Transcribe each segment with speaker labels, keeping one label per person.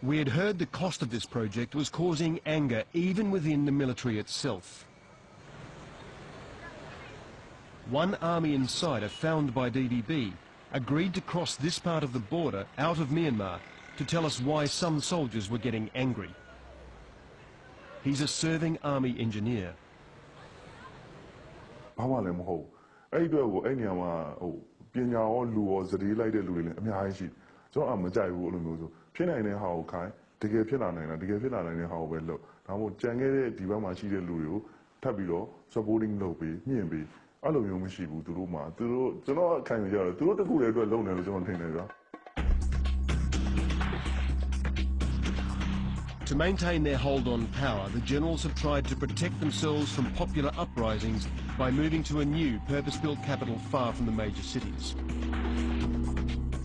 Speaker 1: We had heard the cost of this project was causing anger even within the military itself. One army insider found by DVB agreed to cross this part of the border out of Myanmar to tell us why some soldiers were getting angry. He's a serving army engineer. To maintain their hold on power, the generals have tried to protect themselves from popular uprisings by moving to a new purpose-built capital far from the major cities.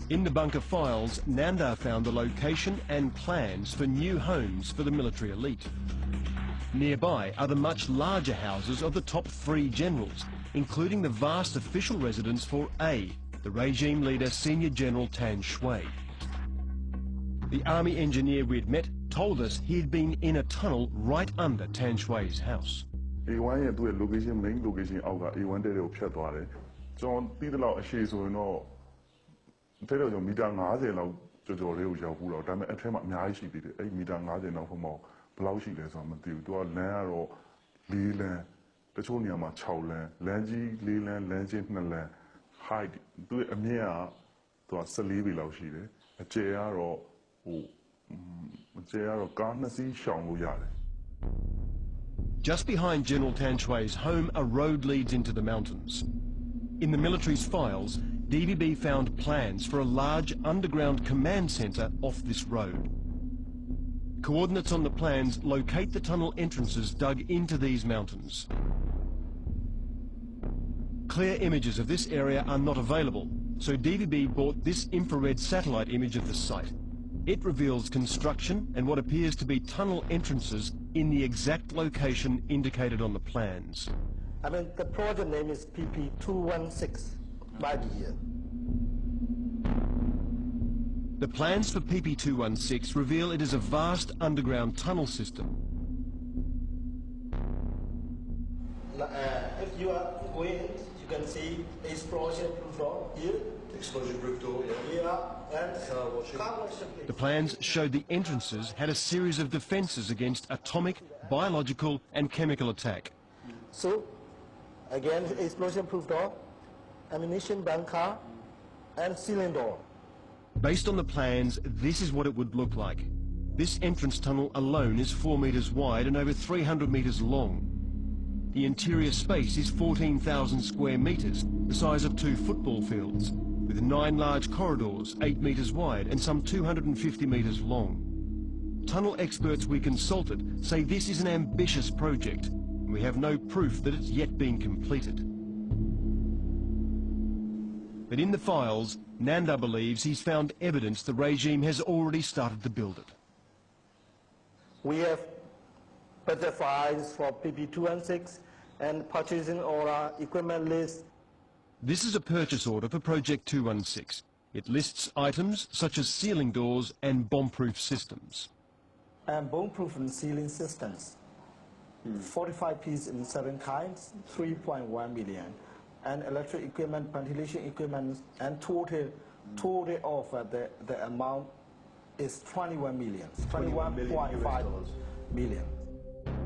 Speaker 1: In the bunker files, Nanda found the location and plans for new homes for the military elite. Nearby are the much larger houses of the top 3 generals, including the vast official residence for A, the regime leader Senior General Tan Shui. The army engineer we'd met told us he had been in a tunnel right under Tan Shui's house.
Speaker 2: A1 ရဲ့သူ့ရဲ့ main location အောက်က A1 တဲ့ကိုဖြတ်သွားတယ်ကျွန်တော်ပြီးတော့အရှိဆိုရင်တော့တဲ့တော့ကျွန်တော်မီတာ50လောက်ကြော်လေးကိုရောက်ဘူးတော့ဒါပေမဲ့အထက်မှာအများကြီးရှိသေးတယ်အဲ့မီတာ50လောက်ဖုံးမောဘယ်လောက်ရှိလဲဆိုတော့မသိဘူးသူကလမ်းကတော့4လမ်းတချို့နေရာမှာ6လမ်းလမ်းကြီး4လမ်းလမ်းချင်း2လမ်း height သူ့ရဲ့အမြင့်ကသူက14ပေလောက်ရှိတယ်အကျယ်ကတော့ကား2စီးရှောင်လို့ရတယ်
Speaker 1: Just behind General Tan Shui's home, a road leads into the mountains. In the military's files, DVB found plans for a large underground command centre off this road. Coordinates on the plans locate the tunnel entrances dug into these mountains. Clear images of this area are not available, so DVB bought this infrared satellite image of the site. It reveals construction and what appears to be tunnel entrances in the exact location indicated on the plans.
Speaker 3: The project name is PP216 by the year.
Speaker 1: The plans for PP216 reveal it is a vast underground tunnel system.
Speaker 3: If you are going, you can see explosion proof door here.
Speaker 2: Explosion proof door, yeah.
Speaker 3: And
Speaker 1: the plans showed the entrances had a series of defences against atomic, biological and chemical attack.
Speaker 3: So, again, explosion proof door, ammunition bunker and ceiling door.
Speaker 1: Based on the plans, this is what it would look like. This entrance tunnel alone is 4 metres wide and over 300 metres long. The interior space is 14,000 square metres, the size of 2 football fields, with 9 large corridors, 8 metres wide and some 250 metres long. Tunnel experts we consulted say this is an ambitious project, and we have no proof that it's yet been completed. But in the files, Nanda believes he's found evidence the regime has already started to build it.
Speaker 3: We have better files for PP216 and purchasing order, equipment list.
Speaker 1: This is a purchase order for Project 216. It lists items such as ceiling doors and bomb-proof systems.
Speaker 3: And bomb-proof and ceiling systems. 45 pieces in 7 kinds, 3.1 million. And electric equipment, ventilation equipment, and total of the amount is 21 million, 21.5 million.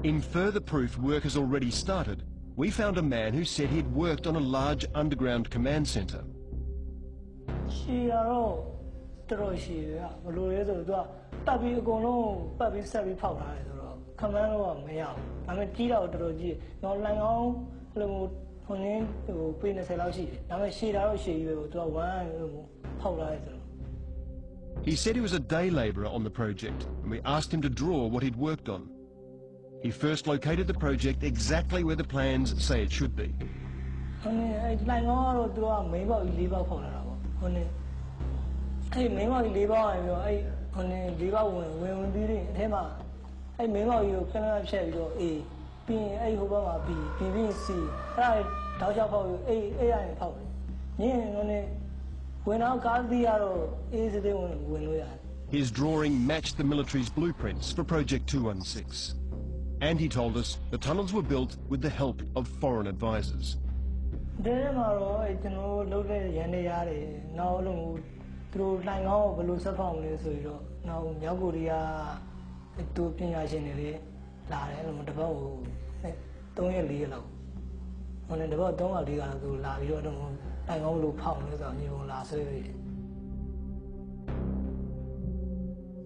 Speaker 1: In further proof work has already started, we found a man who said he'd worked on a large underground command centre. He said he was a day labourer on the project, and we asked him to draw what he'd worked on. He first located the project exactly where the plans say it should be. His drawing matched the military's blueprints for Project 216. And he told us the tunnels were built with the help of foreign advisors.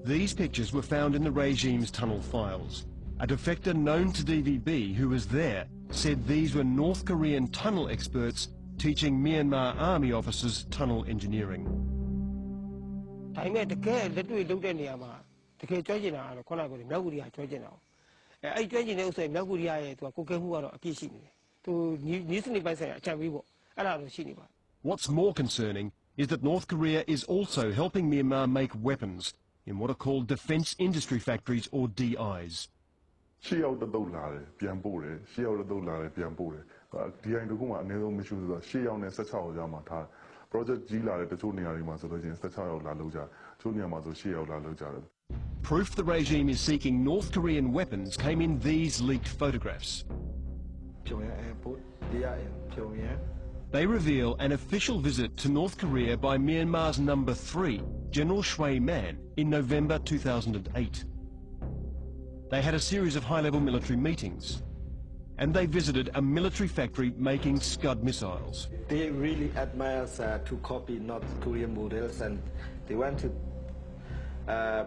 Speaker 1: These pictures were found in the regime's tunnel files. A defector known to DVB who was there said these were North Korean tunnel experts teaching Myanmar army officers tunnel engineering. What's more concerning is that North Korea is also helping Myanmar make weapons in what are called defence industry factories, or DIs. Proof the regime is seeking North Korean weapons came in these leaked photographs. They reveal an official visit to North Korea by Myanmar's number 3, General Shui Man, in November 2008. They had a series of high-level military meetings, and they visited a military factory making Scud missiles.
Speaker 3: They really admire us to copy North Korean models, and they want to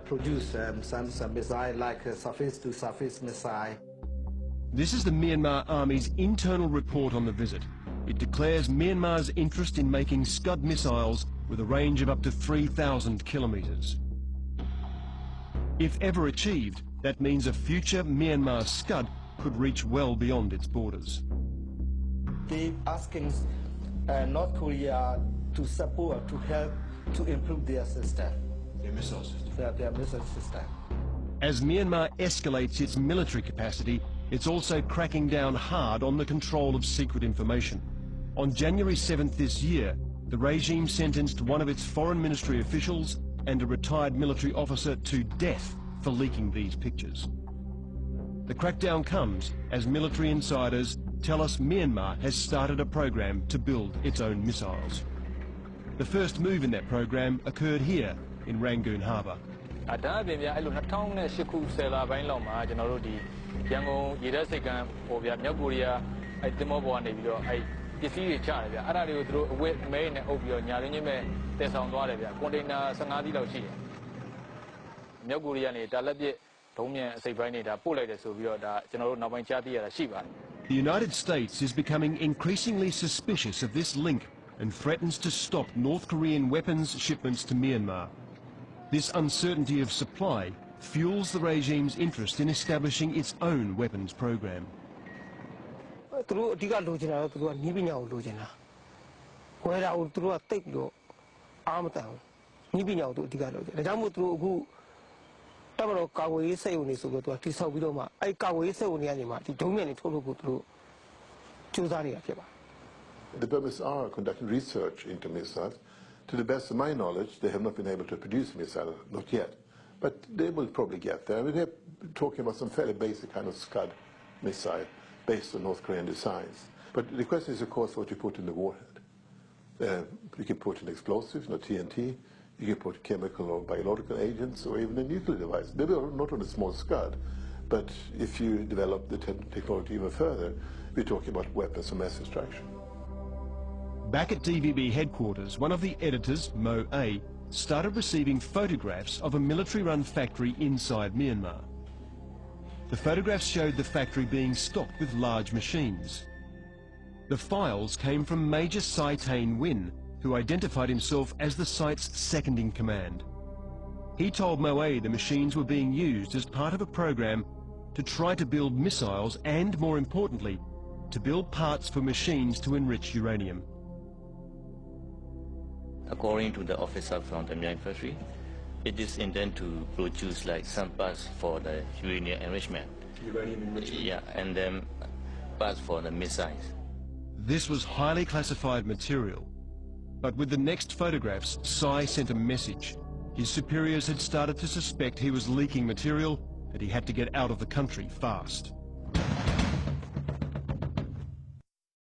Speaker 3: produce some missile like a surface-to-surface missile.
Speaker 1: This is the Myanmar Army's internal report on the visit. It declares Myanmar's interest in making Scud missiles with a range of up to 3,000 kilometres. If ever achieved, that means a future Myanmar Scud could reach well beyond its borders.
Speaker 3: They're asking North Korea to support, to help, to improve their system.
Speaker 1: Their missile system.
Speaker 3: Their missile system.
Speaker 1: As Myanmar escalates its military capacity, it's also cracking down hard on the control of secret information. On January 7th this year, the regime sentenced one of its foreign ministry officials and a retired military officer to death for leaking these pictures. The crackdown comes as military insiders tell us Myanmar has started a program to build its own missiles. The first move in that program occurred here in Rangoon Harbour. The United States is becoming increasingly suspicious of this link and threatens to stop North Korean weapons shipments to Myanmar. This uncertainty of supply fuels the regime's interest in establishing its own weapons program.
Speaker 4: The Burmese are conducting research into missiles. To the best of my knowledge, they have not been able to produce a missile, not yet. But they will probably get there. I mean, they're talking about some fairly basic kind of Scud missile based on North Korean designs. But the question is, of course, what you put in the warhead. You can put in explosives, not TNT. You can put chemical or biological agents, or even a nuclear device. Maybe not on a small Scud, but if you develop the technology even further, we're talking about weapons of mass destruction.
Speaker 1: Back at DVB headquarters, one of the editors, Mo A, started receiving photographs of a military-run factory inside Myanmar. The photographs showed the factory being stocked with large machines. The files came from Major Sai Tain Win, who identified himself as the site's second-in-command. He told Mo A the machines were being used as part of a program to try to build missiles and, more importantly, to build parts for machines to enrich uranium.
Speaker 5: According to the officer from the Myanmar factory, it is intended to produce like some parts for the uranium enrichment.
Speaker 1: Uranium enrichment?
Speaker 5: Yeah, and then parts for the missiles.
Speaker 1: This was highly classified material. But with the next photographs, Sai sent a message. His superiors had started to suspect he was leaking material and he had to get out of the country fast.